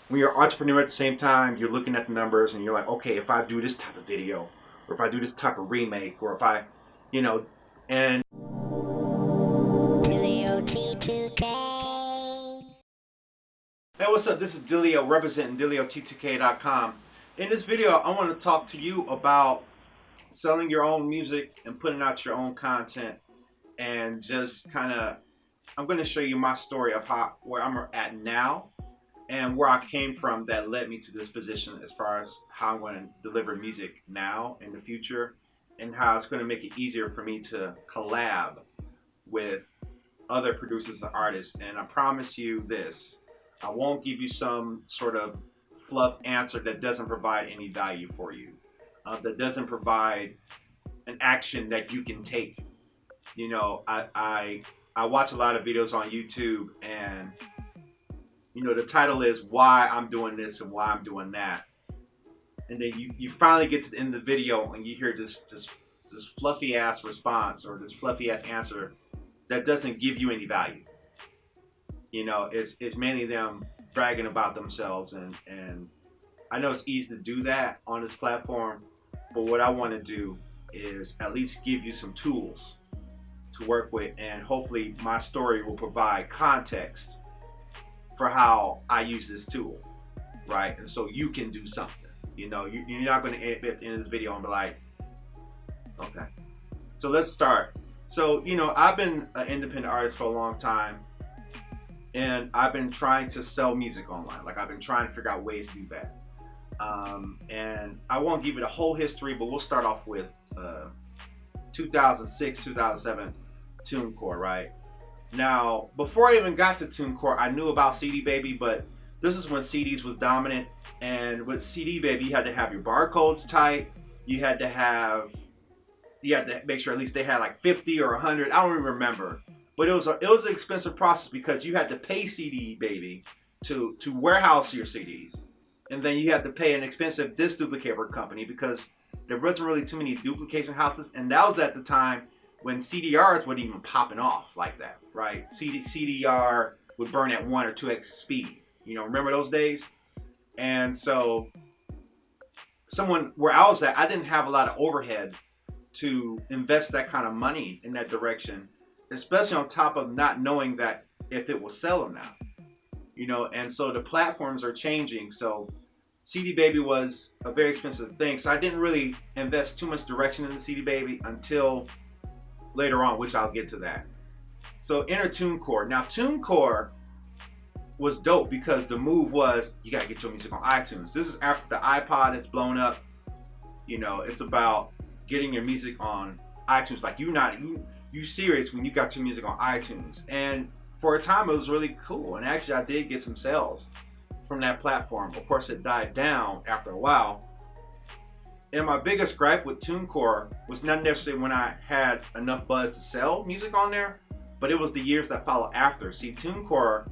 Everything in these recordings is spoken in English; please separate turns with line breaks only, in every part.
when you're an entrepreneur at the same time, you're looking at the numbers and you're like, okay, if I do this type of video, or if I do this type of remake, or if I, you know, and
Dillio T2K.
hey, what's up? This is Dillio representing DillioT2K.com. In this video, I want to talk to you about selling your own music and putting out your own content, and just kind of, I'm going to show you my story of where I'm at now and where I came from that led me to this position, as far as how I'm going to deliver music now in the future, and how it's going to make it easier for me to collab with other producers and artists. And I promise you this, I won't give you some sort of fluff answer that doesn't provide any value for you, that doesn't provide an action that you can take. You know, I watch a lot of videos on YouTube, and you know, the title is why I'm doing this and why I'm doing that, and then you finally get to the end of the video and you hear this fluffy ass response, or this fluffy ass answer that doesn't give you any value. You know, it's mainly them bragging about themselves, and I know it's easy to do that on this platform, but what I want to do is at least give you some tools to work with, and hopefully my story will provide context for how I use this tool, right? And so you can do something. You know, you're not going to end at the end of this video and be like, okay. So let's start. So, you know, I've been an independent artist for a long time, and I've been trying to sell music online. Like, I've been trying to figure out ways to do that. And I won't give you the whole history, but we'll start off with 2006, 2007 TuneCore, right? Now, before I even got to TuneCore, I knew about CD Baby, but this is when CDs was dominant. And with CD Baby, you had to have your barcodes tight. You had to make sure at least they had like 50 or 100. I don't even remember. But it was an expensive process, because you had to pay CD Baby to warehouse your CDs. And then you had to pay an expensive disc duplicator company, because there wasn't really too many duplication houses. And that was at the time when CDRs weren't even popping off like that, right? CDR would burn at 1 or 2x speed. You know, remember those days? And so where I was at, I didn't have a lot of overhead to invest that kind of money in that direction, especially on top of not knowing that if it will sell or not. You know, and so the platforms are changing. So CD Baby was a very expensive thing. So I didn't really invest too much direction in the CD Baby until later on, which I'll get to that. So enter TuneCore. Now, TuneCore was dope because the move was, you gotta get your music on iTunes. This is after the iPod has blown up. You know, it's about getting your music on iTunes. Like, you serious when you got your music on iTunes. And for a time, it was really cool. And actually, I did get some sales from that platform. Of course, it died down after a while. And my biggest gripe with TuneCore was not necessarily when I had enough buzz to sell music on there, but it was the years that followed after. See, TuneCore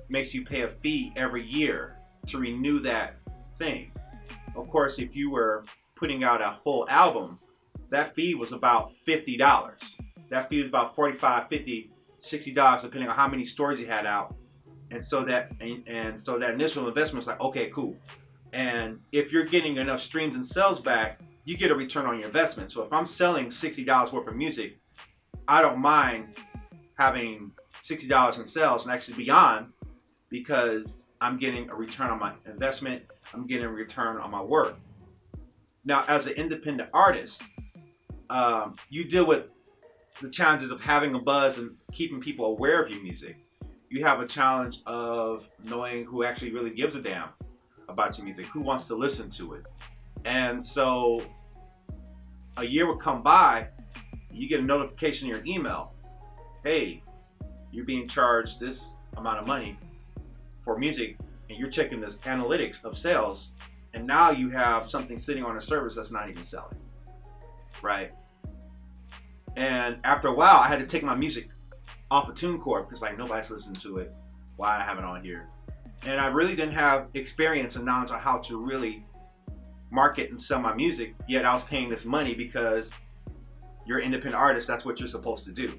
makes you pay a fee every year to renew that thing. Of course, if you were putting out a full album, that fee was about $50. That fee was about $45, $50, $60, depending on how many stories you had out. And so that initial investment was like, okay, cool. And if you're getting enough streams and sales back, you get a return on your investment. So if I'm selling $60 worth of music, I don't mind having $60 in sales, and actually beyond, because I'm getting a return on my investment. I'm getting a return on my work. Now, as an independent artist, you deal with the challenges of having a buzz and keeping people aware of your music. You have a challenge of knowing who actually really gives a damn about your music, who wants to listen to it. And so a year would come by, you get a notification in your email, hey, you're being charged this amount of money for music, and you're checking this analytics of sales, and now you have something sitting on a service that's not even selling, right? And after a while, I had to take my music off of TuneCore, because like nobody's listening to it. Why I have it on here? And I really didn't have experience and knowledge on how to really market and sell my music, yet I was paying this money because you're an independent artist, that's what you're supposed to do,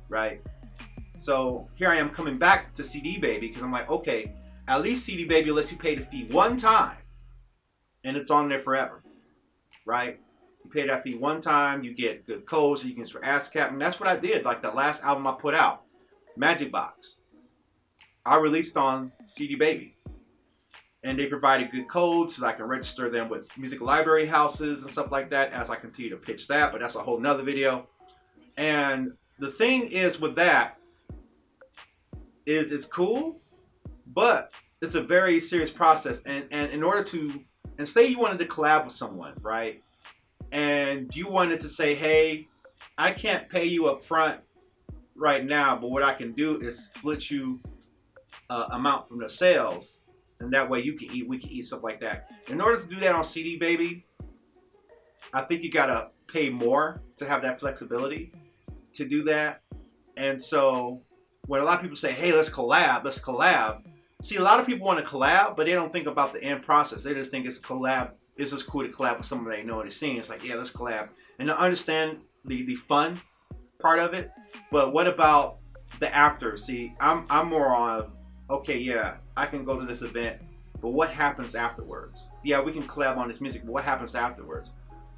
right? So here I am coming back to CD Baby, because I'm like, okay, At least CD Baby lets you pay the fee one time, and it's on there forever, right? You pay that fee one time, you get good codes, so you can use for ASCAP, and that's what I did. Like the last album I put out, Majykbox, I released on CD Baby, and they provided good codes so I can register them with music library houses and stuff like that as I continue to pitch that, but that's a whole nother video. And the thing is with that, is it's cool, but it's a very serious process. And in order to, and say you wanted to collab with someone, right? And you wanted to say, hey, I can't pay you up front right now, but what I can do is split you amount from the sales, and that way you can eat, we can eat, stuff like that. In order to do that on CD Baby, I think you gotta pay more to have that flexibility to do that. And so when a lot of people say, hey, let's collab. See, a lot of people want to collab, but they don't think about the end process. They just think it's a collab. It's just cool to collab with someone they know and they're seeing. It's like, yeah, let's collab. And to understand the fun part of it. But what about the after? See, I'm more on, okay, yeah, I can go to this event, but what happens afterwards? Yeah, we can collab on this music, but what happens afterwards?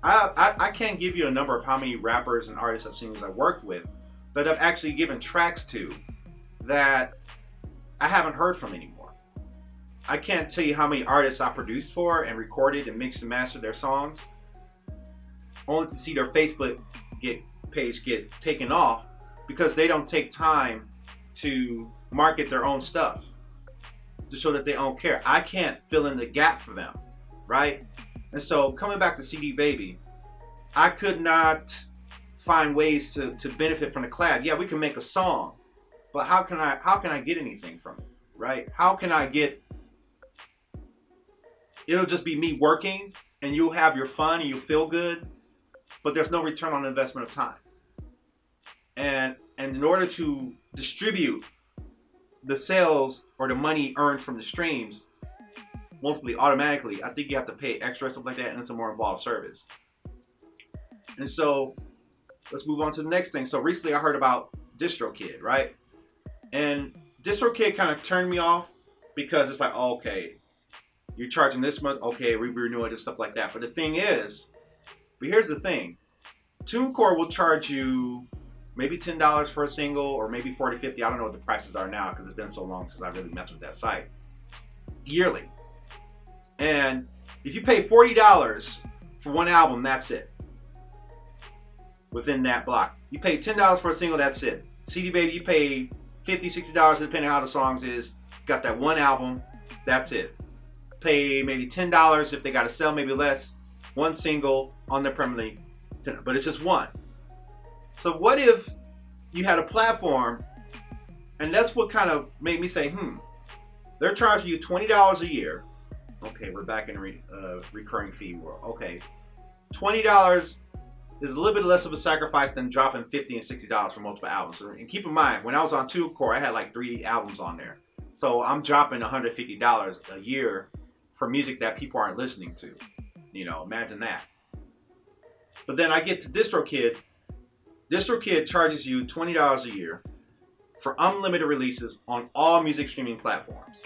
I can't give you a number of how many rappers and artists I've seen I've worked with that I've actually given tracks to that I haven't heard from anymore. I can't tell you how many artists I produced for and recorded and mixed and mastered their songs, only to see their Facebook page get taken off because they don't take time to market their own stuff to show that they don't care. I can't fill in the gap for them, right? And so coming back to CD Baby, I could not find ways to benefit from the collab. Yeah, we can make a song, but how can I get anything from it, right? How can I get, it'll just be me working and you'll have your fun and you'll feel good, but there's no return on investment of time. And in order to distribute the sales or the money earned from the streams multiply automatically, I think you have to pay extra, stuff like that, and it's a more involved service. And so let's move on to the next thing. So recently I heard about DistroKid, right? And DistroKid kind of turned me off because it's like, oh, okay, you're charging this much, okay, we renew it and stuff like that. But the thing is, but here's the thing, TuneCore will charge you maybe $10 for a single, or maybe $40, $50. I don't know what the prices are now because it's been so long since I really messed with that site. Yearly. And if you pay $40 for one album, that's it. Within that block. You pay $10 for a single, that's it. CD Baby, you pay $50, $60 depending on how the songs is. Got that one album, that's it. Pay maybe $10 if they got to sell, maybe less. One single on there permanently, but it's just one. So what if you had a platform, and that's what kind of made me say, they're charging you $20 a year. Okay, we're back in recurring fee world. Okay, $20 is a little bit less of a sacrifice than dropping $50 and $60 for multiple albums. And keep in mind, when I was on TuneCore, I had like 3 albums on there. So I'm dropping $150 a year for music that people aren't listening to. You know, imagine that. But then I get to DistroKid. DistroKid charges you $20 a year for unlimited releases on all music streaming platforms.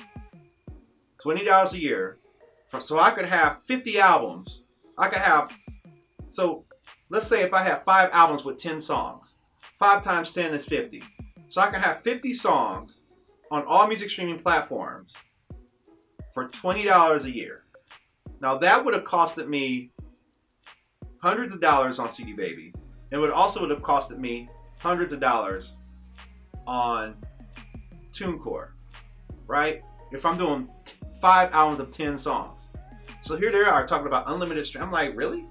$20 a year. So I could have 50 albums. So let's say if I have 5 albums with 10 songs. 5 times 10 is 50. So I can have 50 songs on all music streaming platforms for $20 a year. Now that would have costed me hundreds of dollars on CD Baby. It would have costed me hundreds of dollars on TuneCore, right? If I'm doing 5 albums of 10 songs. So here they are talking about unlimited stream. I'm like, really?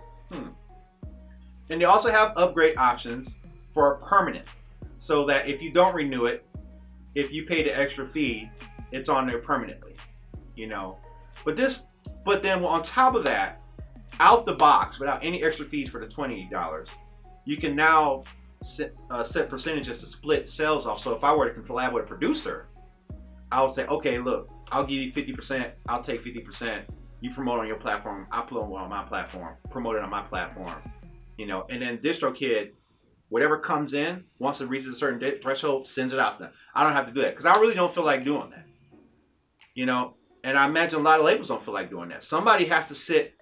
And they also have upgrade options for permanent, so that if you don't renew it, if you pay the extra fee, it's on there permanently, you know. But then on top of that, out the box, without any extra fees for the $20, you can now set percentages to split sales off. So if I were to collab with a producer, I would say, okay, look, I'll give you 50%, I'll take 50%, you promote on your platform, I promote on my platform, promote it on my platform, you know. And then DistroKid, whatever comes in, once it reaches a certain threshold, sends it out to them. I don't have to do that because I really don't feel like doing that. you know. And I imagine a lot of labels don't feel like doing that. Somebody has to sit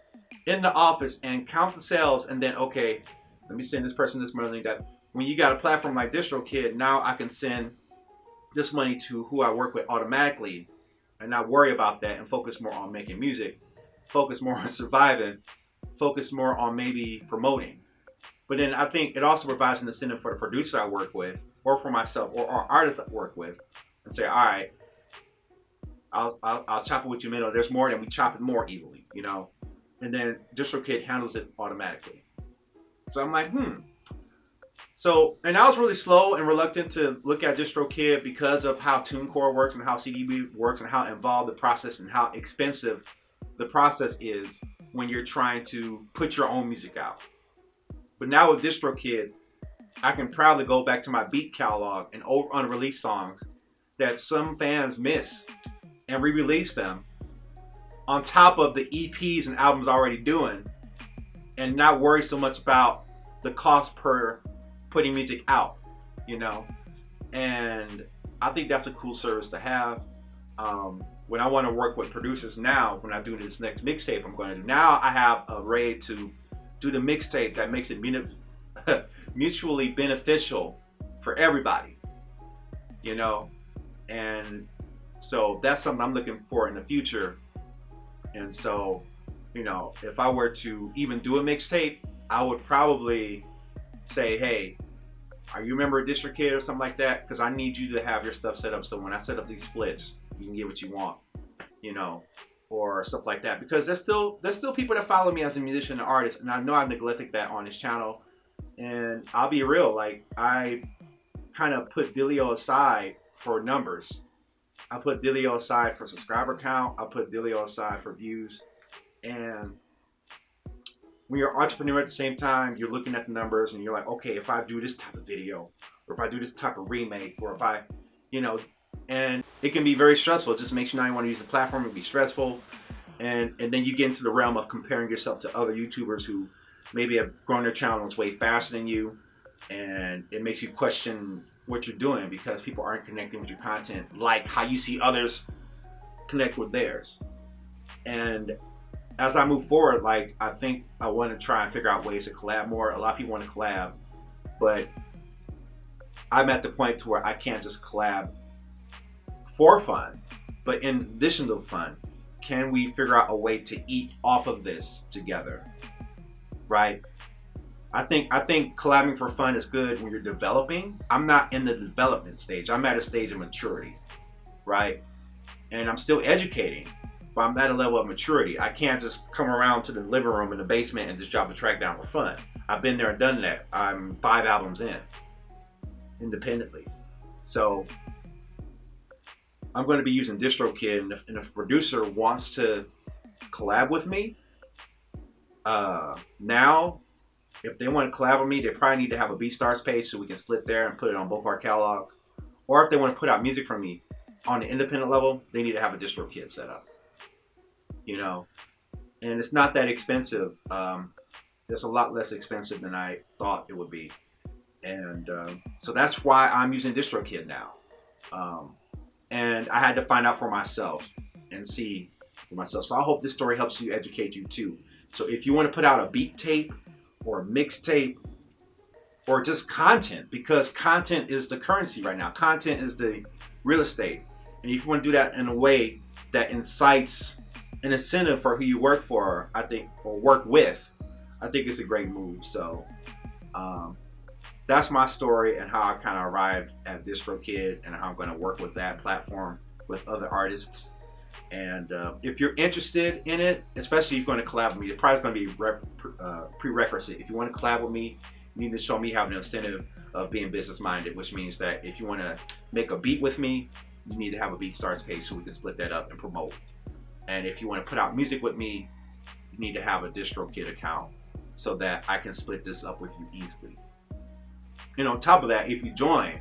in the office and count the sales, and then, okay, let me send this person this money. That when you got a platform like DistroKid, now I can send this money to who I work with automatically, and not worry about that, and focus more on making music, focus more on surviving, focus more on maybe promoting. But then I think it also provides an incentive for the producer I work with, or for myself, or our artists I work with, and say, all right, I'll chop it with you, man. There's more, then we chop it more evenly, you know. And then DistroKid handles it automatically. So I'm like, So, and I was really slow and reluctant to look at DistroKid because of how TuneCore works and how CDB works and how involved the process and how expensive the process is when you're trying to put your own music out. But now with DistroKid, I can proudly go back to my beat catalog and old unreleased songs that some fans miss and re-release them on top of the EPs and albums already doing, and not worry so much about the cost per putting music out, you know. And I think that's a cool service to have. When I want to work with producers now, when I do this next mixtape I'm going to do, now I have a way to do the mixtape that makes it mutually beneficial for everybody, you know. And so that's something I'm looking for in the future. And so, you know, if I were to even do a mixtape, I would probably say, hey, are you a member of DistroKid or something like that? Because I need you to have your stuff set up so when I set up these splits, you can get what you want, you know, or stuff like that. Because there's still people that follow me as a musician and artist, and I know I've neglected that on this channel. And I'll be real, like, I kind of put Dillio aside for numbers. I put Dillio aside for subscriber count. I put Dillio aside for views. And when you're an entrepreneur at the same time, you're looking at the numbers and you're like, okay, if I do this type of video, or if I do this type of remake, or if I, you know, and it can be very stressful. It just makes you not want to use the platform. It can be stressful. And then you get into the realm of comparing yourself to other YouTubers who maybe have grown their channels way faster than you. And it makes you question what you're doing because people aren't connecting with your content like how you see others connect with theirs. And as I move forward, like, I think I want to try and figure out ways to collab more. A lot of people want to collab, but I'm at the point to where I can't just collab for fun. But in addition to fun, can we figure out a way to eat off of this together, right? I think collabing for fun is good when you're developing. I'm not in the development stage. I'm at a stage of maturity, right? And I'm still educating, but I'm at a level of maturity. I can't just come around to the living room in the basement and just drop a track down for fun. I've been there and done that. I'm 5 albums in, independently. So I'm going to be using DistroKid, and if a producer wants to collab with me, now, if they want to collab with me, they probably need to have a BeatStars page so we can split there and put it on both our catalogs. Or if they want to put out music from me on the independent level, they need to have a DistroKid set up. You know, and it's not that expensive. It's a lot less expensive than I thought it would be. And so that's why I'm using DistroKid now. And I had to find out for myself and see for myself. So I hope this story helps you, educate you too. So if you want to put out a beat tape or a mixtape or just content, because content is the currency right now. Content is the real estate. And if you want to do that in a way that incites an incentive for who you work for, I think, or work with, I think it's a great move. So that's my story and how I kind of arrived at DistroKid and how I'm going to work with that platform with other artists. And if you're interested in it, especially if you're going to collab with me, it's probably going to be prerequisite. If you want to collab with me, you need to show me having an incentive of being business minded, which means that if you want to make a beat with me, you need to have a BeatStars page so we can split that up and promote. And if you want to put out music with me, you need to have a DistroKid account so that I can split this up with you easily. And on top of that, if you join,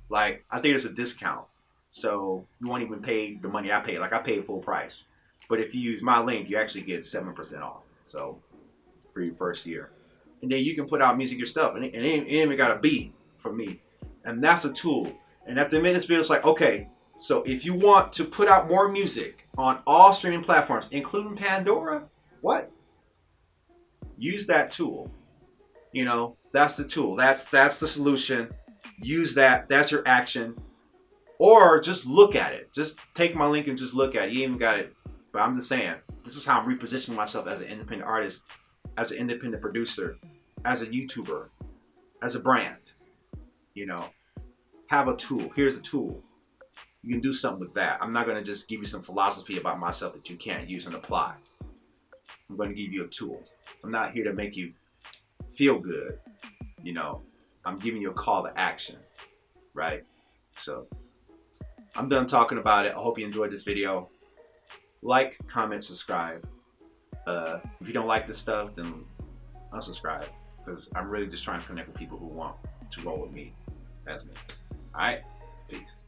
like, I think there's a discount. So you won't even pay the money I paid. Like, I paid full price. But if you use my link, you actually get 7% off. So for your first year. And then you can put out music yourself. And it ain't even got a beat from me. And that's a tool. And at the end of this video, it's like, okay, So if you want to put out more music on all streaming platforms, including Pandora, what? Use that tool. You know, that's the tool. That's the solution. Use that. That's your action. Or just look at it. Just take my link and just look at it. You even got it. But I'm just saying, this is how I'm repositioning myself as an independent artist, as an independent producer, as a YouTuber, as a brand. You know, have a tool. Here's a tool. You can do something with that. I'm not going to just give you some philosophy about myself that you can't use and apply. I'm going to give you a tool. I'm not here to make you feel good. You know, I'm giving you a call to action, right? So I'm done talking about it. I hope you enjoyed this video. Like, comment, subscribe. If you don't like this stuff, then unsubscribe, because I'm really just trying to connect with people who want to roll with me. That's me. All right, peace.